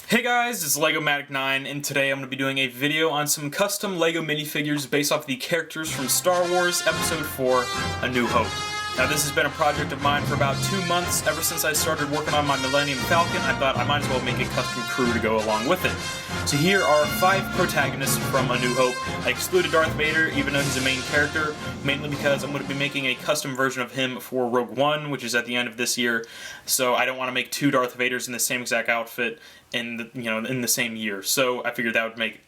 Hey guys, it's LegoMatic9, and today I'm going to be doing a video on some custom LEGO minifigures based off the characters from Star Wars Episode 4, A New Hope. Now this has been a project of mine for about 2 months. Ever since I started working on my Millennium Falcon, I thought I might as well make a custom crew to go along with it. So here are 5 protagonists from A New Hope. I excluded Darth Vader, even though he's a main character, mainly because I'm going to be making a custom version of him for Rogue One, which is at the end of this year. So I don't want to make 2 Darth Vaders in the same exact outfit in the same year. So I figured that would make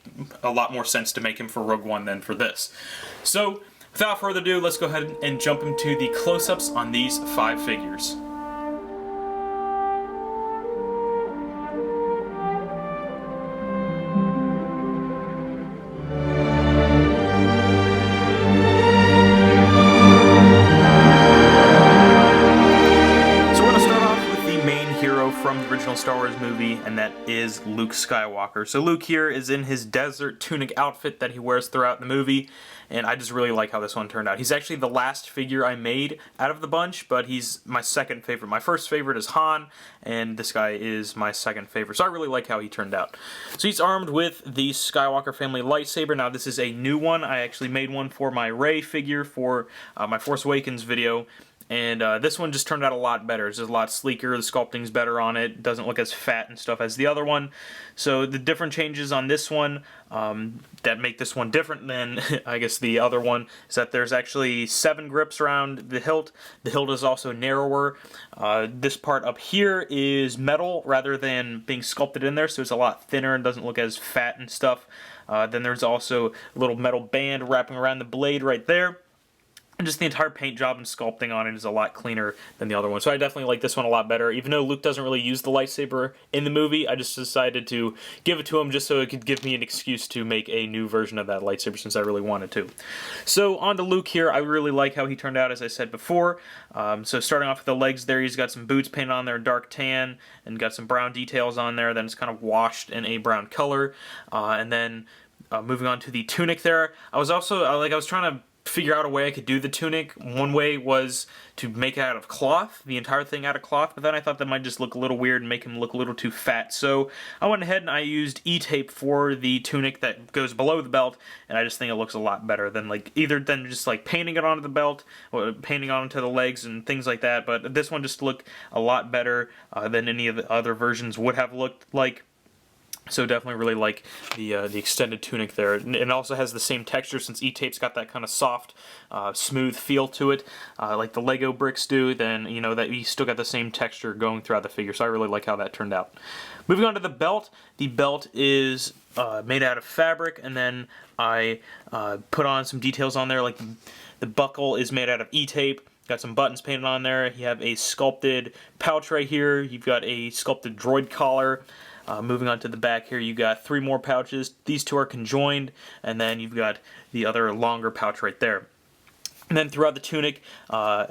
a lot more sense to make him for Rogue One than for this. So without further ado, let's go ahead and jump into the close-ups on these 5 figures. From the original Star Wars movie, and that is Luke Skywalker. So Luke here is in his desert tunic outfit that he wears throughout the movie, and I just really like how this one turned out. He's actually the last figure I made out of the bunch, but he's my second favorite. My first favorite is Han, and this guy is my second favorite, so I really like how he turned out. So he's armed with the Skywalker family lightsaber. Now this is a new one. I actually made one for my Rey figure for my Force Awakens video. And this one just turned out a lot better. It's just a lot sleeker. The sculpting's better on it. Doesn't look as fat and stuff as the other one. So the different changes on this one that make this one different than, I guess, the other one is that there's actually 7 grips around the hilt. The hilt is also narrower. This part up here is metal rather than being sculpted in there, so it's a lot thinner and doesn't look as fat and stuff. Then there's also a little metal band wrapping around the blade right there. And just the entire paint job and sculpting on it is a lot cleaner than the other one. So I definitely like this one a lot better. Even though Luke doesn't really use the lightsaber in the movie, I just decided to give it to him just so it could give me an excuse to make a new version of that lightsaber since I really wanted to. So on to Luke here. I really like how he turned out, as I said before. So starting off with the legs there, he's got some boots painted on there in dark tan and got some brown details on there. Then it's kind of washed in a brown color. And then moving on to the tunic there, I was trying to figure out a way I could do the tunic. One way was to make it out of cloth, the entire thing out of cloth, but then I thought that might just look a little weird and make him look a little too fat. So I went ahead and I used E-tape for the tunic that goes below the belt, and I just think it looks a lot better than either just painting it onto the belt or painting onto the legs and things like that. But this one just looked a lot better than any of the other versions would have looked like. So definitely really like the extended tunic there. It also has the same texture since E-tape's got that kind of soft, smooth feel to it, like the Lego bricks do. Then that you still got the same texture going throughout the figure. So I really like how that turned out. Moving on to the belt. The belt is made out of fabric, and then I put on some details on there. Like the buckle is made out of E-tape. Got some buttons painted on there. You have a sculpted pouch right here. You've got a sculpted droid collar. Moving on to the back here, you got 3 more pouches. These 2 are conjoined, and then you've got the other longer pouch right there. And then throughout the tunic,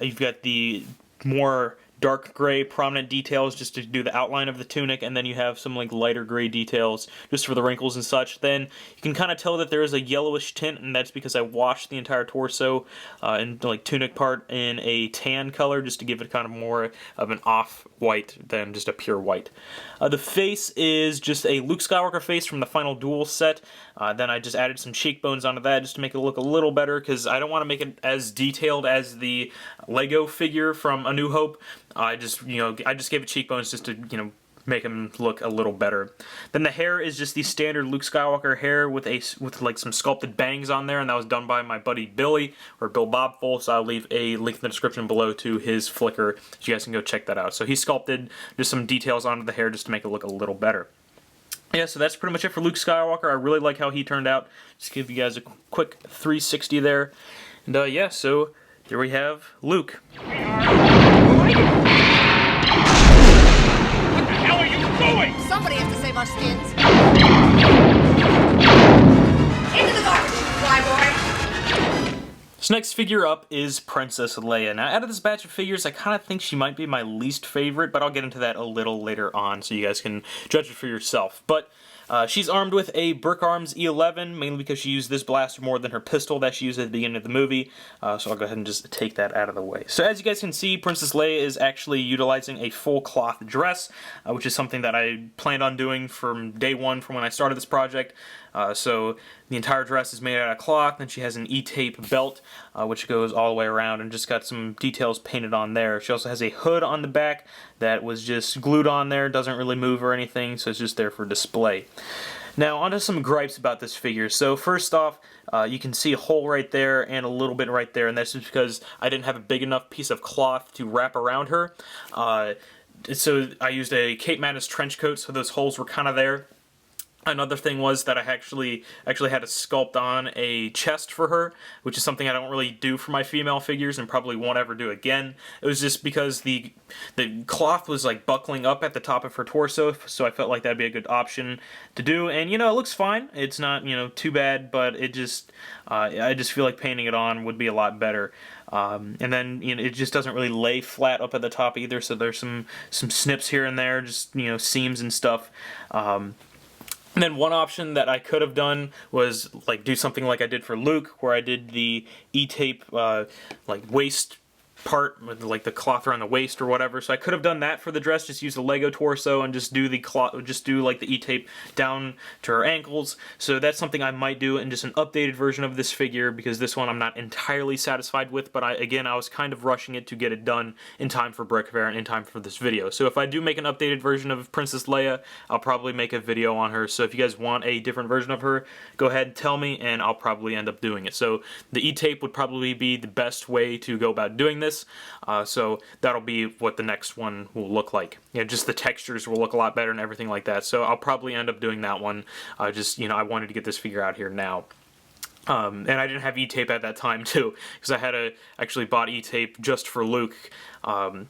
you've got the more dark gray prominent details just to do the outline of the tunic, and then you have some lighter gray details just for the wrinkles and such. Then you can kind of tell that there is a yellowish tint, and that's because I washed the entire torso and tunic part in a tan color just to give it kind of more of an off-white than just a pure white. The face is just a Luke Skywalker face from the Final Duel set. Then I just added some cheekbones onto that just to make it look a little better, because I don't want to make it as detailed as the Lego figure from A New Hope. I just gave it cheekbones just to make him look a little better. Then the hair is just the standard Luke Skywalker hair with some sculpted bangs on there, and that was done by my buddy Billy, or Bill Bobful. So I'll leave a link in the description below to his Flickr, so you guys can go check that out. So he sculpted just some details onto the hair just to make it look a little better. Yeah, so that's pretty much it for Luke Skywalker. I really like how he turned out. Just give you guys a quick 360 there. And yeah, so there we have Luke. What the hell are you doing? Somebody has to save our skins. Into the garbage, flyboy! So next figure up is Princess Leia. Now, out of this batch of figures, I kind of think she might be my least favorite, but I'll get into that a little later on so you guys can judge it for yourself. But She's armed with a Brick Arms E11, mainly because she used this blaster more than her pistol that she used at the beginning of the movie, so I'll go ahead and just take that out of the way. So as you guys can see, Princess Leia is actually utilizing a full cloth dress, which is something that I planned on doing from day one from when I started this project. So the entire dress is made out of cloth, and she has an E-tape belt, which goes all the way around, and just got some details painted on there. She also has a hood on the back that was just glued on there, doesn't really move or anything, so it's just there for display. Now, onto some gripes about this figure. So first off, you can see a hole right there and a little bit right there, and that's just because I didn't have a big enough piece of cloth to wrap around her. So I used a Cape Madness trench coat, so those holes were kind of there. Another thing was that I actually had to sculpt on a chest for her, which is something I don't really do for my female figures and probably won't ever do again. It was just because the cloth was like buckling up at the top of her torso, so I felt like that'd be a good option to do. And you know, it looks fine. It's not, you know, too bad, but it just I just feel like painting it on would be a lot better. And then, you know, it just doesn't really lay flat up at the top either, so there's some snips here and there, just, you know, seams and stuff. And then one option that I could have done was like do something like I did for Luke, where I did the E-tape like waist part with like the cloth around the waist or whatever. So I could have done that for the dress, just use the Lego torso and just do the cloth, just do like the E-tape down to her ankles. So that's something I might do in just an updated version of this figure, because this one I'm not entirely satisfied with, but I was kind of rushing it to get it done in time for Brick Fair and in time for this video. So if I do make an updated version of Princess Leia, I'll probably make a video on her. So if you guys want a different version of her, go ahead and tell me, and I'll probably end up doing it. So the E-tape would probably be the best way to go about doing this. So that'll be what the next one will look like. You know, just the textures will look a lot better and everything like that. So I'll probably end up doing that one. Just, you know, I wanted to get this figure out here now. And I didn't have E-tape at that time too, because I had actually bought E-tape just for Luke.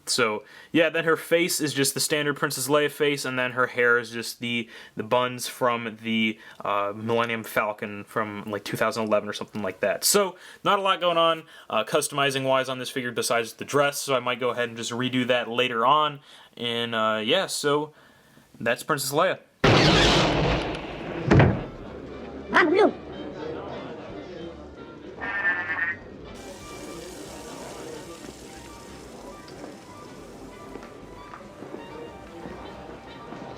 So yeah, then her face is just the standard Princess Leia face, and then her hair is just the buns from the Millennium Falcon from like 2011 or something like that. So not a lot going on customizing wise on this figure besides the dress, so I might go ahead and just redo that later on. And yeah, so that's Princess Leia.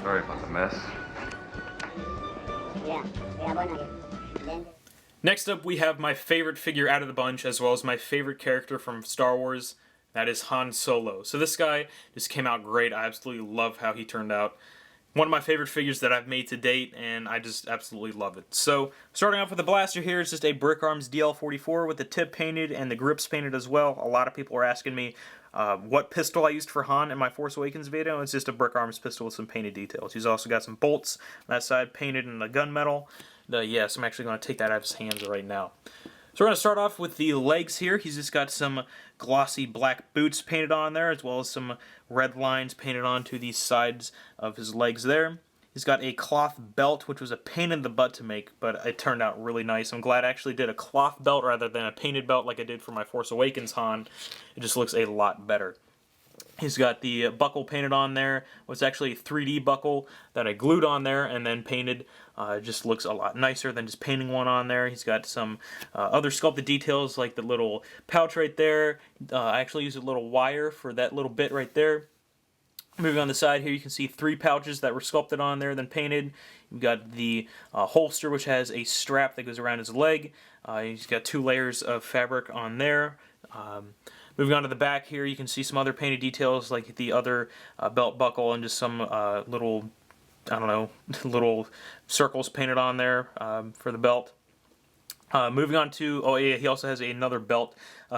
Sorry about the mess. Next up, we have my favorite figure out of the bunch, as well as my favorite character from Star Wars. That is Han Solo. So this guy just came out great. I absolutely love how he turned out. One of my favorite figures that I've made to date, and I just absolutely love it. So, starting off with the blaster here, it's just a Brick Arms DL44 with the tip painted and the grips painted as well. A lot of people are asking me what pistol I used for Han in my Force Awakens video. It's just a Brick Arms pistol with some painted details. He's also got some bolts on that side painted in the gunmetal. Yes, I'm actually going to take that out of his hands right now. So we're going to start off with the legs here. He's just got some glossy black boots painted on there, as well as some red lines painted onto the sides of his legs there. He's got a cloth belt, which was a pain in the butt to make, but it turned out really nice. I'm glad I actually did a cloth belt rather than a painted belt like I did for my Force Awakens Han. It just looks a lot better. He's got the buckle painted on there. It's actually a 3D buckle that I glued on there and then painted. It just looks a lot nicer than just painting one on there. He's got some other sculpted details like the little pouch right there. I actually used a little wire for that little bit right there. Moving on the side here, you can see 3 pouches that were sculpted on there, then painted. You've got the holster, which has a strap that goes around his leg. He's got 2 layers of fabric on there. Moving on to the back here, you can see some other painted details like the other belt buckle and just some little, I don't know, little circles painted on there for the belt. Moving on to, oh yeah, he also has another belt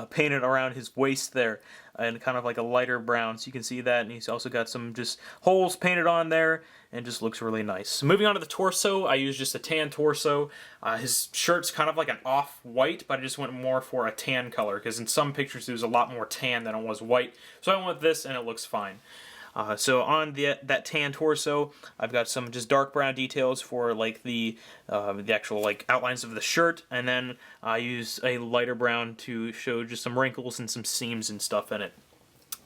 painted around his waist there, and kind of like a lighter brown, so you can see that, and he's also got some just holes painted on there, and just looks really nice. Moving on to the torso, I used just a tan torso. His shirt's kind of like an off-white, but I just went more for a tan color, because in some pictures it was a lot more tan than it was white, so I went with this, and it looks fine. So on that tan torso, I've got some just dark brown details for like the actual like outlines of the shirt, and then I use a lighter brown to show just some wrinkles and some seams and stuff in it.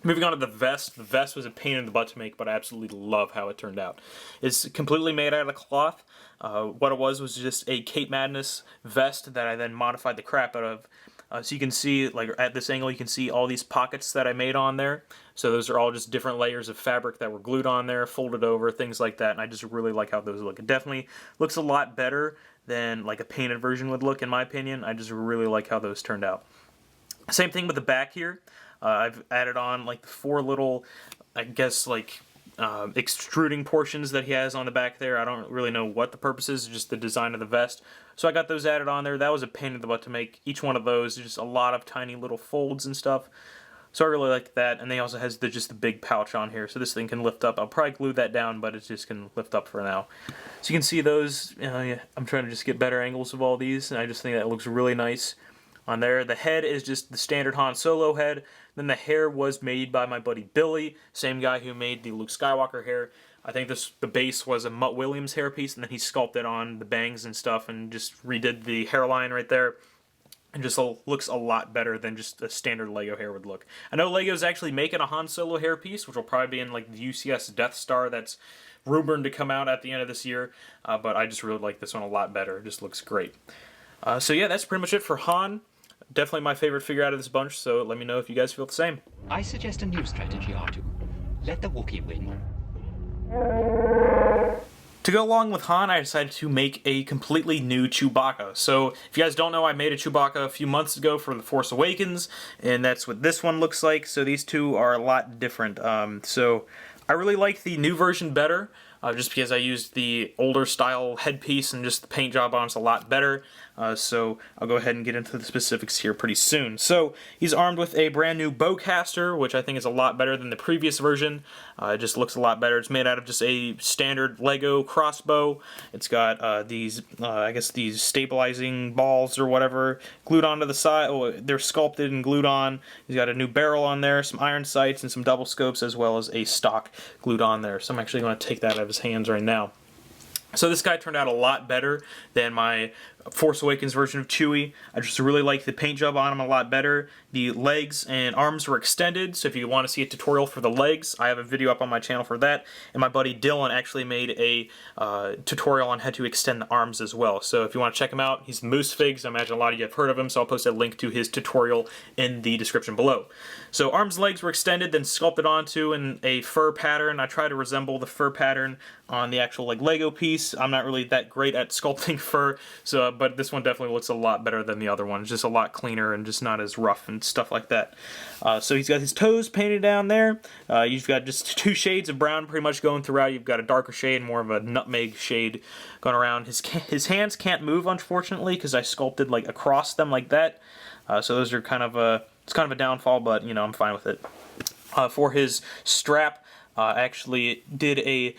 Moving on to the vest. The vest was a pain in the butt to make, but I absolutely love how it turned out. It's completely made out of cloth. What it was just a Cape Madness vest that I then modified the crap out of. So you can see, like at this angle, you can see all these pockets that I made on there. So those are all just different layers of fabric that were glued on there, folded over, things like that. And I just really like how those look. It definitely looks a lot better than like a painted version would look, in my opinion. I just really like how those turned out. Same thing with the back here. I've added on like the 4 little, I guess, like extruding portions that he has on the back there. I don't really know what the purpose is, just the design of the vest. So I got those added on there. That was a pain in the butt to make. Each one of those is just a lot of tiny little folds and stuff. So I really like that. And they also has just the big pouch on here, so this thing can lift up. I'll probably glue that down, but it just can lift up for now. So you can see those. Yeah, I'm trying to just get better angles of all these, and I just think that looks really nice on there. The head is just the standard Han Solo head. Then the hair was made by my buddy Billy, same guy who made the Luke Skywalker hair. I think the base was a Mutt Williams hairpiece, and then he sculpted on the bangs and stuff and just redid the hairline right there. And just looks a lot better than just a standard Lego hair would look. I know Lego's actually making a Han Solo hairpiece, which will probably be in like the UCS Death Star that's rumored to come out at the end of this year. But I just really like this one a lot better. It just looks great. So yeah, that's pretty much it for Han. Definitely my favorite figure out of this bunch, so let me know if you guys feel the same. I suggest a new strategy, R2. Let the Wookiee win. To go along with Han, I decided to make a completely new Chewbacca. So, if you guys don't know, I made a Chewbacca a few months ago for The Force Awakens, and that's what this one looks like. So these two are a lot different. So I really like the new version better, just because I used the older style headpiece and just the paint job on it's a lot better. So I'll go ahead and get into the specifics here pretty soon. So he's armed with a brand new bowcaster, which I think is a lot better than the previous version. It just looks a lot better. It's made out of just a standard Lego crossbow. It's got these, I guess these stabilizing balls or whatever glued onto the side. Oh, they're sculpted and glued on. He's got a new barrel on there, some iron sights, and some double scopes, as well as a stock glued on there. So I'm actually going to take that out of his hands right now. So this guy turned out a lot better than my Force Awakens version of Chewie. I just really like the paint job on him a lot better. The legs and arms were extended, so if you want to see a tutorial for the legs, I have a video up on my channel for that. And my buddy Dylan actually made a tutorial on how to extend the arms as well. So if you want to check him out, he's Moose Figs. I imagine a lot of you have heard of him, so I'll post a link to his tutorial in the description below. So arms and legs were extended, then sculpted onto in a fur pattern. I try to resemble the fur pattern on the actual like Lego piece. I'm not really that great at sculpting fur, so but this one definitely looks a lot better than the other one. It's just a lot cleaner and just not as rough and stuff like that. So he's got his toes painted down there. You've got just 2 shades of brown pretty much going throughout. You've got a darker shade, more of a nutmeg shade going around. His hands can't move, unfortunately, because I sculpted like across them like that. So those are kind of it's kind of a downfall, but you know, I'm fine with it. For his strap, I actually did a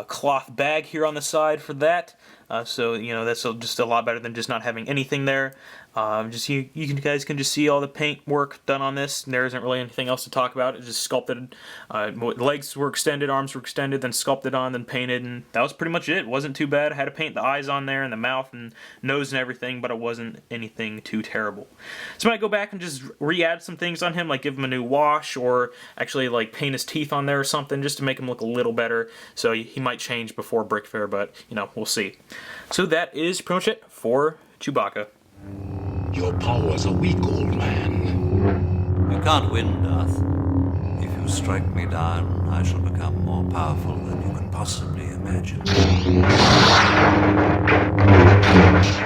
cloth bag here on the side for that. So, you know, that's just a lot better than just not having anything there. You guys can just see all the paint work done on this. There isn't really anything else to talk about. It's just sculpted. Legs were extended, arms were extended, then sculpted on, then painted, and that was pretty much it. It wasn't too bad. I had to paint the eyes on there and the mouth and nose and everything, but it wasn't anything too terrible. So I might go back and just re-add some things on him, like give him a new wash, or actually like paint his teeth on there or something, just to make him look a little better. So he might change before Brick Fair, but, you know, we'll see. So that is pretty much it for Chewbacca. Your powers are weak, old man. You can't win, Darth. If you strike me down, I shall become more powerful than you can possibly imagine.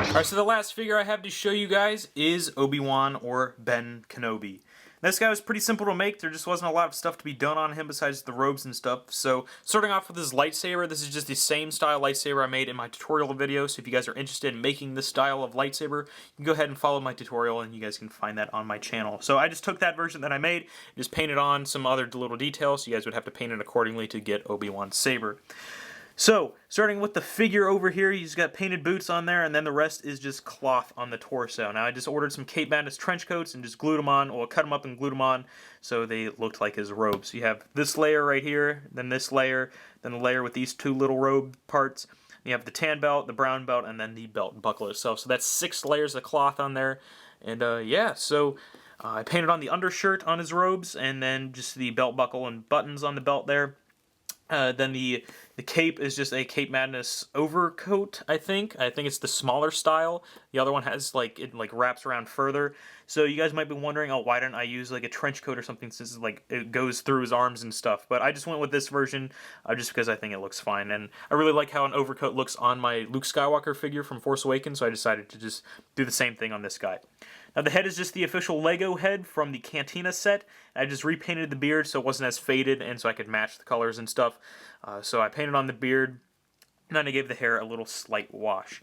Alright, so the last figure I have to show you guys is Obi-Wan, or Ben Kenobi. This guy was pretty simple to make. There just wasn't a lot of stuff to be done on him besides the robes and stuff. So, starting off with his lightsaber, this is just the same style lightsaber I made in my tutorial video. So if you guys are interested in making this style of lightsaber, you can go ahead and follow my tutorial and you guys can find that on my channel. So I just took that version that I made, just painted on some other little details. So you guys would have to paint it accordingly to get Obi-Wan's saber. So, starting with the figure over here, he's got painted boots on there, and then the rest is just cloth on the torso. Now, I just ordered some Cape Madness trench coats and just glued them on, or cut them up and glued them on, so they looked like his robes. You have this layer right here, then this layer, then the layer with these 2 little robe parts. You have the tan belt, the brown belt, and then the belt and buckle itself. So that's 6 layers of cloth on there. And yeah, so I painted on the undershirt on his robes, and then just the belt buckle and buttons on the belt there. Then the cape is just a Cape Madness overcoat, I think. I think it's the smaller style. The other one has, like, it like wraps around further. So you guys might be wondering, oh, why didn't I use like a trench coat or something, since like it goes through his arms and stuff. But I just went with this version just because I think it looks fine. And I really like how an overcoat looks on my Luke Skywalker figure from Force Awakens, so I decided to just do the same thing on this guy. Now the head is just the official Lego head from the Cantina set. I just repainted the beard so it wasn't as faded and so I could match the colors and stuff. So I painted on the beard, and then I gave the hair a little slight wash.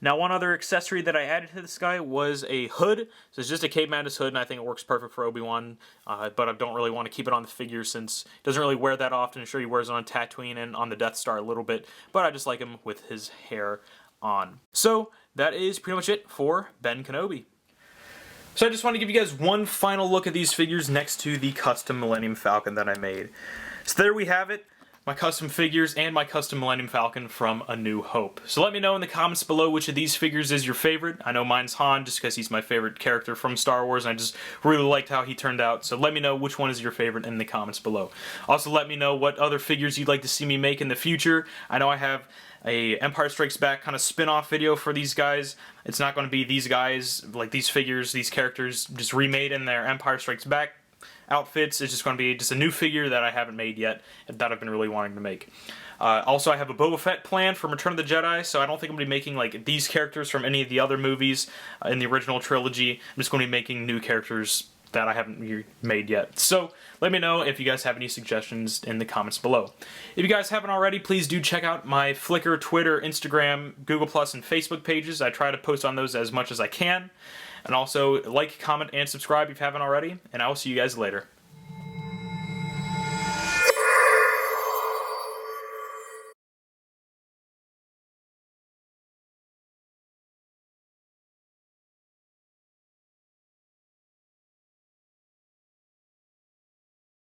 Now one other accessory that I added to this guy was a hood. So it's just a Cape Madness hood, and I think it works perfect for Obi-Wan. But I don't really want to keep it on the figure since he doesn't really wear that often. I'm sure he wears it on Tatooine and on the Death Star a little bit, but I just like him with his hair on. So that is pretty much it for Ben Kenobi. So I just want to give you guys one final look at these figures next to the custom Millennium Falcon that I made. So there we have it, my custom figures and my custom Millennium Falcon from A New Hope. So let me know in the comments below which of these figures is your favorite. I know mine's Han just because he's my favorite character from Star Wars, and I just really liked how he turned out. So let me know which one is your favorite in the comments below. Also let me know what other figures you'd like to see me make in the future. I know I have a Empire Strikes Back kind of spin-off video for these guys. It's not going to be these guys, like these figures, these characters just remade in their Empire Strikes Back outfits. It's just going to be just a new figure that I haven't made yet that I've been really wanting to make. Also, I have a Boba Fett plan from Return of the Jedi, so I don't think I'm going to be making like these characters from any of the other movies in the original trilogy. I'm just going to be making new characters that I haven't made yet. So let me know if you guys have any suggestions in the comments below. If you guys haven't already, please do check out my Flickr, Twitter, Instagram, Google+, and Facebook pages. I try to post on those as much as I can. And also like, comment, and subscribe if you haven't already. And I will see you guys later.